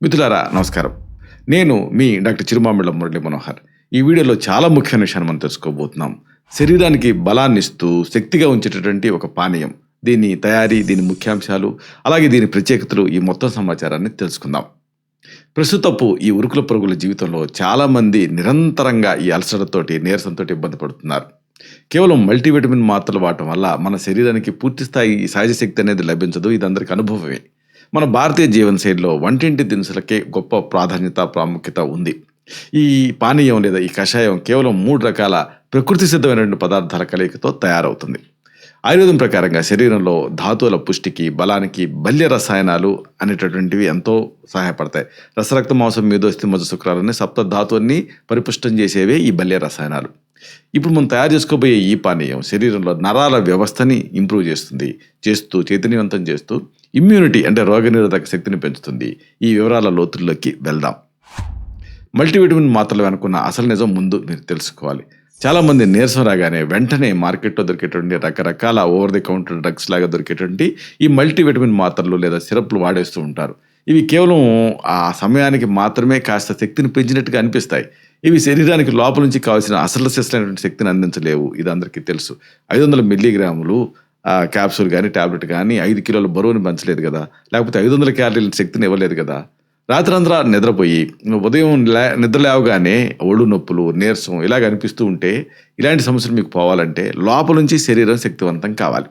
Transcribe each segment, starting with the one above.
మిత్రులారా నమస్కారం. నేను మీ డాక్టర్ చిరుమామిళ్ళ మురళీ మనోహర్. ఈ వీడియోలో చాలా ముఖ్యమైన విషయాన్ని మనం తెలుసుకోబోతున్నాం. శరీరానికి బలాన్నిస్తూ శక్తిగా ఉంచేటటువంటి ఒక పానీయం. దీని తయారీ, దీని ముఖ్యాంశాలు, అలాగే దీని ప్రత్యేకతలు ఈ మొత్తం సమాచారాన్ని తెలుసుకుందాం. ప్రస్తుతపు ఈ ఉరుకుల పరుగుల జీవితంలో చాలామంది నిరంతరంగా ఈ అలసటతోటి, నీరసంతోటి ఇబ్బంది పడుతున్నారు. కేవలం మల్టీవిటమిన్ మాత్రలు వాడటం వల్ల మన శరీరానికి పూర్తిస్థాయి సహజ శక్తి అనేది లభించదు. ఇది అందరికీ అనుభవమే. మన భారతీయ జీవనశైలిలో వంటింటి దినుసులకే గొప్ప ప్రాధాన్యత, ప్రాముఖ్యత ఉంది. ఈ పానీయం లేదా ఈ కషాయం కేవలం 3 రకాల ప్రకృతి సిద్ధమైనటువంటి పదార్థాల కలయికతో తయారవుతుంది. ఆయుర్వేదం ప్రకారంగా శరీరంలో ధాతువుల పుష్టికి, బలానికి బల్య రసాయనాలు అనేటటువంటివి ఎంతో సహాయపడతాయి. రసరక్త మాంసం మేధోస్థి మజ్జ శుక్రాలని సప్త ధాతువుల్ని పరిపుష్టం చేసేవే ఈ బల్య రసాయనాలు. ఇప్పుడు మనం తయారు చేసుకోబోయే ఈ పానీయం శరీరంలో నరాల వ్యవస్థని ఇంప్రూవ్ చేస్తూ చైతన్యవంతం చేస్తూ ఇమ్యూనిటీ అంటే రోగనిరోధక శక్తిని పెంచుతుంది. ఈ వివరాల లోతుల్లోకి వెళ్దాం. మల్టీవిటమిన్ మాత్రలు అనుకున్న అసలు నిజం ముందు మీరు తెలుసుకోవాలి. చాలామంది నీరసం రాగానే వెంటనే మార్కెట్లో దొరికేటువంటి రకరకాల ఓవర్ ది కౌంటర్ డ్రగ్స్ లాగా దొరికేటువంటి ఈ మల్టీవిటమిన్ మాత్రలు లేదా సిరప్లు వాడేస్తూ ఉంటారు. ఇవి కేవలం ఆ సమయానికి మాత్రమే కాస్త శక్తిని పెంచినట్టుగా అనిపిస్తాయి. ఇవి శరీరానికి లోపల నుంచి కావాల్సిన అసలు శక్తిని శక్తిని అందించలేవు. ఇది అందరికీ తెలుసు. 500 మిల్లీగ్రాములు క్యాప్సూల్ కానీ ట్యాబ్లెట్ కానీ 5 కిలోల బరువుని పెంచలేదు కదా, లేకపోతే 500 క్యాలరీల శక్తిని ఇవ్వలేదు కదా. రాత్రంతా నిద్రపోయి ఉదయం నిద్ర లేవగానే ఒళ్ళు నొప్పులు, నీరసం ఇలాగ అనిపిస్తూ ఉంటే ఇలాంటి సమస్యలు మీకు పోవాలంటే లోపల నుంచి శరీరం శక్తివంతం కావాలి.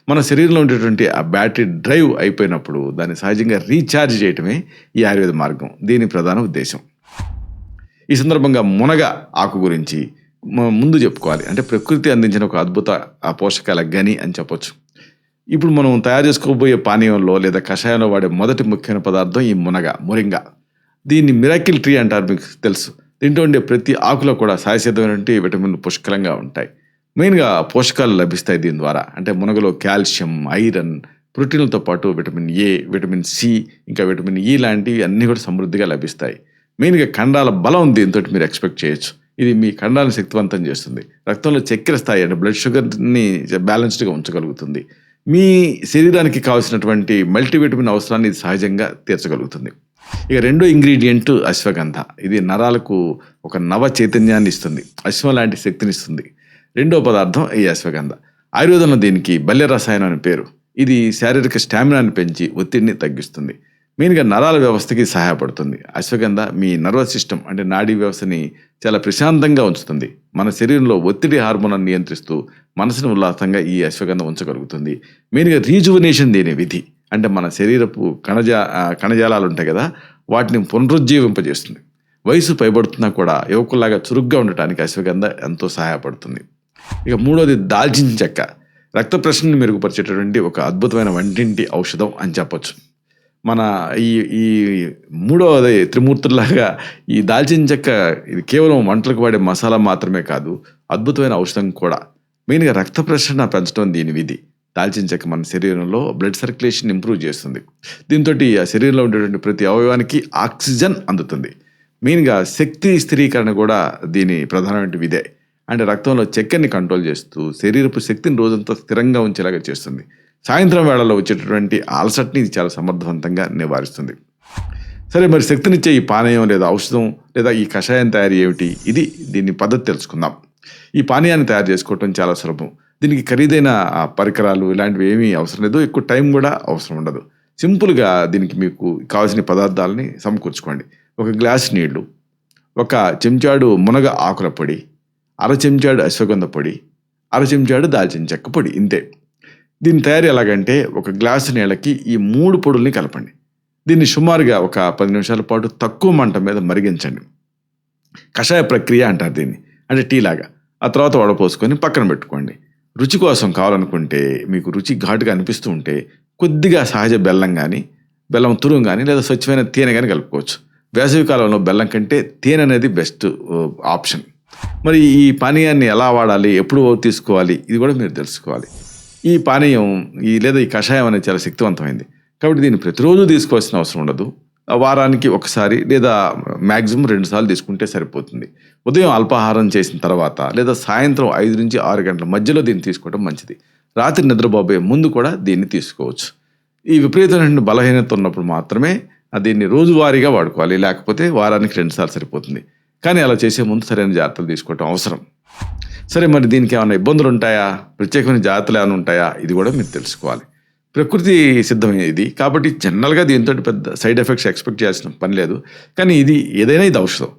మన శరీరంలో ఉండేటువంటి ఆ బ్యాటరీ డ్రైవ్ అయిపోయినప్పుడు దాన్ని సహజంగా రీఛార్జ్ చేయటమే ఈ ఆయుర్వేద మార్గం. దీని ప్రధాన ఉద్దేశం. ఈ సందర్భంగా మునగ ఆకు గురించి ముందు చెప్పుకోవాలి. అంటే ప్రకృతి అందించిన ఒక అద్భుత పోషకాల గని అని చెప్పొచ్చు. ఇప్పుడు మనం తయారు చేసుకోబోయే పానీయంలో లేదా కషాయంలో వాడే మొదటి ముఖ్యమైన పదార్థం ఈ మొరింగా. దీన్ని మిరాకిల్ ట్రీ అంటారు, మీకు తెలుసు. దీంట్లో ఉండే ప్రతి ఆకులో కూడా సహజసిద్ధమైనటువంటి విటమిన్లు పుష్కలంగా ఉంటాయి. మెయిన్గా పోషకాలు లభిస్తాయి దీని ద్వారా. అంటే మునగలో కాల్షియం, ఐరన్, ప్రోటీన్లతో పాటు విటమిన్ ఏ, విటమిన్ సి, ఇంకా విటమిన్ ఈ లాంటివి అన్నీ కూడా సమృద్ధిగా లభిస్తాయి. మెయిన్గా కండాల బలం దీంతో మీరు ఎక్స్పెక్ట్ చేయొచ్చు. ఇది మీ కండాలను శక్తివంతం చేస్తుంది. రక్తంలో చక్కెర స్థాయి అంటే బ్లడ్ షుగర్ని బ్యాలెన్స్డ్గా ఉంచగలుగుతుంది. మీ శరీరానికి కావాల్సినటువంటి మల్టీవిటమిన్ అవసరాన్ని ఇది సహజంగా తీర్చగలుగుతుంది. ఇక రెండో ఇంగ్రీడియంట్ అశ్వగంధ. ఇది నరాలకు ఒక నవ చైతన్యాన్ని ఇస్తుంది, అశ్వం లాంటి శక్తిని ఇస్తుంది. రెండో పదార్థం ఈ అశ్వగంధ. ఆయుర్వేదంలో దీనికి బల్య రసాయనం అని పేరు. ఇది శారీరక స్టామినాని పెంచి ఒత్తిడిని తగ్గిస్తుంది. మెయిన్గా నరాల వ్యవస్థకి సహాయపడుతుంది. అశ్వగంధ మీ నర్వస్ సిస్టమ్ అంటే నాడీ వ్యవస్థని చాలా ప్రశాంతంగా ఉంచుతుంది. మన శరీరంలో ఒత్తిడి హార్మోన్ నియంత్రిస్తూ మనసును ఉల్లాసంగా ఈ అశ్వగంధ ఉంచగలుగుతుంది. మెయిన్గా రీజువనేషన్ దేని విధి అంటే మన శరీరపు కణజాలాలు ఉంటాయి కదా, వాటిని పునరుజ్జీవింపజేస్తుంది. వయసు పైబడుతున్నా కూడా యువకుల్లాగా చురుగ్గా ఉండటానికి అశ్వగంధ ఎంతో సహాయపడుతుంది. ఇక మూడోది దాల్చిన చెక్క. రక్త ప్రసరణని మెరుగుపరిచేటటువంటి ఒక అద్భుతమైన వంటింటి ఔషధం అని చెప్పొచ్చు. మన ఈ మూడవది త్రిమూర్తుల్లాగా ఈ దాల్చిన చెక్క ఇది కేవలం వంటలకు వాడే మసాలా మాత్రమే కాదు, అద్భుతమైన ఔషధం కూడా. మెయిన్గా రక్త ప్రసరణ పెంచడం దీని విధి. దాల్చిన చెక్క మన శరీరంలో బ్లడ్ సర్క్యులేషన్ ఇంప్రూవ్ చేస్తుంది. దీంతో ఆ శరీరంలో ఉండేటువంటి ప్రతి అవయవానికి ఆక్సిజన్ అందుతుంది. మెయిన్గా శక్తి స్థిరీకరణ కూడా దీని ప్రధానమైన విధే. అంటే రక్తంలో చక్కెరని కంట్రోల్ చేస్తూ శరీరపు శక్తిని రోజంతా స్థిరంగా ఉంచేలాగా చేస్తుంది. సాయంత్రం వేళలో వచ్చేటటువంటి అలసటని ఇది చాలా సమర్థవంతంగా నివారిస్తుంది. సరే, మరి శక్తినిచ్చే ఈ పానీయం లేదా ఔషధం లేదా ఈ కషాయం తయారీ ఏమిటి? దీని పద్ధతి తెలుసుకుందాం. ఈ పానీయాన్ని తయారు చేసుకోవటం చాలా సులభం. దీనికి ఖరీదైన పరికరాలు ఇలాంటివి ఏమీ అవసరం లేదు. ఎక్కువ టైం కూడా అవసరం ఉండదు. సింపుల్గా దీనికి మీకు కావాల్సిన పదార్థాలని సమకూర్చుకోండి. 1 గ్లాస్ నీళ్లు, 1 చెంచాడు మునగ ఆకుల పొడి, 1/2 చెంచాడు అశ్వగంధ పొడి, 1/2 చెంచాడు దాల్చిన చెక్క పొడి. ఇంతే. దీని తయారీ ఎలాగంటే 1 గ్లాసు నీళ్ళకి ఈ 3 పొడుల్ని కలపండి. దీన్ని సుమారుగా ఒక 10 నిమిషాల పాటు తక్కువ మంట మీద మరిగించండి. కషాయ ప్రక్రియ అంటారు దీన్ని, అంటే టీ లాగా. ఆ తర్వాత వడపోసుకొని పక్కన పెట్టుకోండి. రుచి కోసం కావాలనుకుంటే, మీకు రుచి ఘాటుగా అనిపిస్తూ ఉంటే కొద్దిగా సహజ బెల్లం తురుము కానీ లేదా స్వచ్ఛమైన తేనె కానీ కలుపుకోవచ్చు. వేసవి కాలంలో బెల్లం కంటే తేనె అనేది బెస్ట్ ఆప్షన్. మరి ఈ పానీయాన్ని ఎలా వాడాలి, ఎప్పుడు తీసుకోవాలి, ఇది కూడా మీరు తెలుసుకోవాలి. ఈ పానీయం లేదా ఈ కషాయం అనేది చాలా శక్తివంతమైంది కాబట్టి దీన్ని ప్రతిరోజు తీసుకోవాల్సిన అవసరం ఉండదు. వారానికి ఒకసారి లేదా మ్యాక్సిమం 2 సార్లు తీసుకుంటే సరిపోతుంది. ఉదయం అల్పాహారం చేసిన తర్వాత లేదా సాయంత్రం 5 నుంచి 6 గంటల మధ్యలో దీన్ని తీసుకోవడం మంచిది. రాత్రి నిద్రపోబోయే ముందు కూడా దీన్ని తీసుకోవచ్చు. ఈ విపరీతమైన బలహీనత ఉన్నప్పుడు మాత్రమే దీన్ని రోజువారీగా వాడుకోవాలి, లేకపోతే వారానికి 2 సార్లు సరిపోతుంది. కానీ అలా చేసే ముందు సరైన జాగ్రత్తలు తీసుకోవటం అవసరం. సరే, మరి దీనికి ఏమైనా ఇబ్బందులు ఉంటాయా, ప్రత్యేకమైన జాగ్రత్తలు ఏమైనా ఉంటాయా, ఇది కూడా మీరు తెలుసుకోవాలి. ప్రకృతి సిద్ధమైనది కాబట్టి జనరల్గా దీంతో పెద్ద సైడ్ ఎఫెక్ట్స్ ఎక్స్పెక్ట్ చేయాల్సిన పని లేదు. కానీ ఇది ఔషధం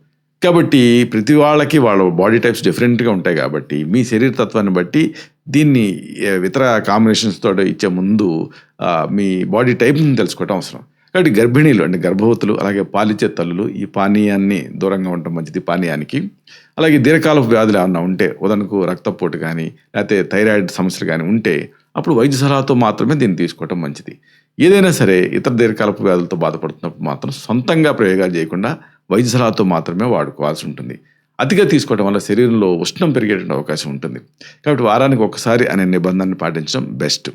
కాబట్టి ప్రతి వాళ్ళకి వాళ్ళ బాడీ టైప్స్ డిఫరెంట్గా ఉంటాయి కాబట్టి మీ శరీర తత్వాన్ని బట్టి దీన్ని ఇతర కాంబినేషన్స్ తోటి ఇచ్చే ముందు మీ బాడీ టైప్ని తెలుసుకోవటం అవసరం. కాబట్టి గర్భిణీలు అంటే గర్భవతులు, అలాగే పాలిచ్చే తల్లులు ఈ పానీయాన్ని దూరంగా ఉండటం మంచిది. పానీయానికి అలాగే దీర్ఘకాలపు వ్యాధులు ఏమన్నా ఉంటే, ఉదాహరణకు రక్తపోటు కానీ లేకపోతే థైరాయిడ్ సమస్యలు కానీ ఉంటే అప్పుడు వైద్య సలహాతో మాత్రమే దీన్ని తీసుకోవటం మంచిది. ఏదైనా సరే ఇతర దీర్ఘకాలపు వ్యాధులతో బాధపడుతున్నప్పుడు మాత్రం సొంతంగా ప్రయోగాలు చేయకుండా వైద్య సలహాతో మాత్రమే వాడుకోవాల్సి ఉంటుంది. అతిగా తీసుకోవడం వల్ల శరీరంలో ఉష్ణం పెరిగేటువంటి అవకాశం ఉంటుంది. కాబట్టి వారానికి ఒకసారి అనే నిబంధనను పాటించడం బెస్ట్.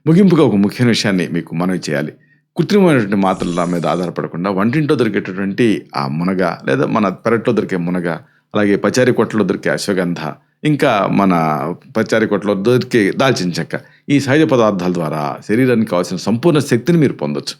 ముగింపుగా ఒక ముఖ్యమైన విషయాన్ని మీకు మనవి చేయాలి. కృత్రిమమైనటువంటి మాత్రల మీద ఆధారపడకుండా వంటింట్లో దొరికేటటువంటి ఆ మునగ, లేదా మన పెరట్లో దొరికే మునగ, అలాగే పచారీ కొట్టలో దొరికే అశ్వగంధ, ఇంకా మన పచారీ కొట్టలో దొరికే దాల్చిన చెక్క, ఈ సహజ పదార్థాల ద్వారా శరీరానికి కావాల్సిన సంపూర్ణ శక్తిని మీరు పొందొచ్చు.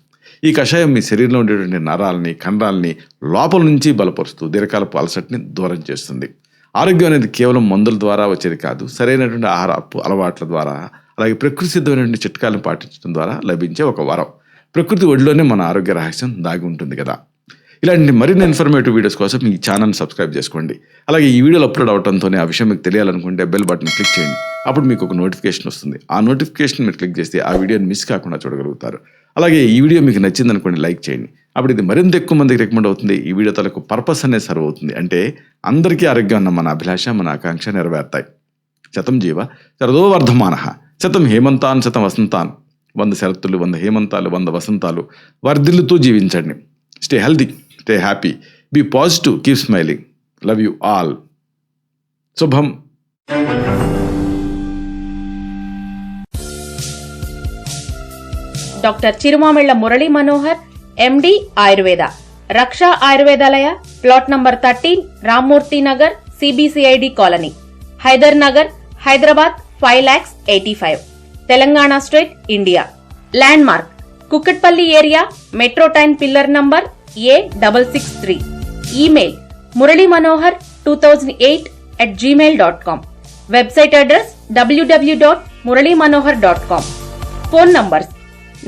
ఈ కషాయం మీ శరీరంలో ఉండేటువంటి నరాలని, కండరాలని లోపల నుంచి బలపరుస్తూ దీర్ఘకాలపు అలసటని దూరం చేస్తుంది. ఆరోగ్యం అనేది కేవలం మందుల ద్వారా వచ్చేది కాదు, సరైనటువంటి ఆహారపు అలవాట్ల ద్వారా, అలాగే ప్రకృతి సిద్ధమైనటువంటి చిట్కాలను పాటించడం ద్వారా లభించే ఒక వరం. ప్రకృతి ఒడిలోనే మన ఆరోగ్య రహస్యం దాగి ఉంటుంది కదా. ఇలాంటి మరిన్ని ఇన్ఫర్మేటివ్ వీడియోస్ కోసం ఈ ఛానల్ని సబ్స్క్రైబ్ చేసుకోండి. అలాగే ఈ వీడియోలు అప్లోడ్ అవడంతోనే ఆ విషయం మీకు తెలియాలనుకుంటే బెల్ బటన్ క్లిక్ చేయండి. అప్పుడు మీకు ఒక నోటిఫికేషన్ వస్తుంది. ఆ నోటిఫికేషన్ మీరు క్లిక్ చేస్తే ఆ వీడియోని మిస్ కాకుండా చూడగలుగుతారు. అలాగే ఈ వీడియో మీకు నచ్చిందనుకోండి, లైక్ చేయండి. అప్పుడు ఇది మరింత ఎక్కువ మందికి రికమెండ్ అవుతుంది. ఈ వీడియో తలకు పర్పస్ అనేది సర్వ్ అవుతుంది. అంటే అందరికీ ఆరోగ్యం అన్న మన అభిలాష, మన ఆకాంక్ష నెరవేరుతాయి. శతం జీవ శరదో వర్ధమానః, శతం హేమంతాన్ శతం వసంతాన్, 100 శరత్తులు, 100 హేమంతాలు, 100 వసంతాలు వర్ధిల్లుతూ జీవించండి. Stay healthy, stay happy, be positive, keep smiling. Love you all. శుభం. Doctor Chirumamilla Murali Manohar, MD Ayurveda, Raksha Ayurvedalaya, plot number 13, Rammurthy Nagar, CBCID colony, Hyder Nagar, Hyderabad 5,85,000, Telangana state, India. Landmark Kukatpally area, metro train pillar number A663. Email muralymanohar2008@gmail.com. Website address www.muralymanohar.com. Phone numbers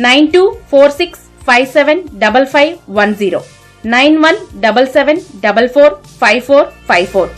9246575510, 9177445454.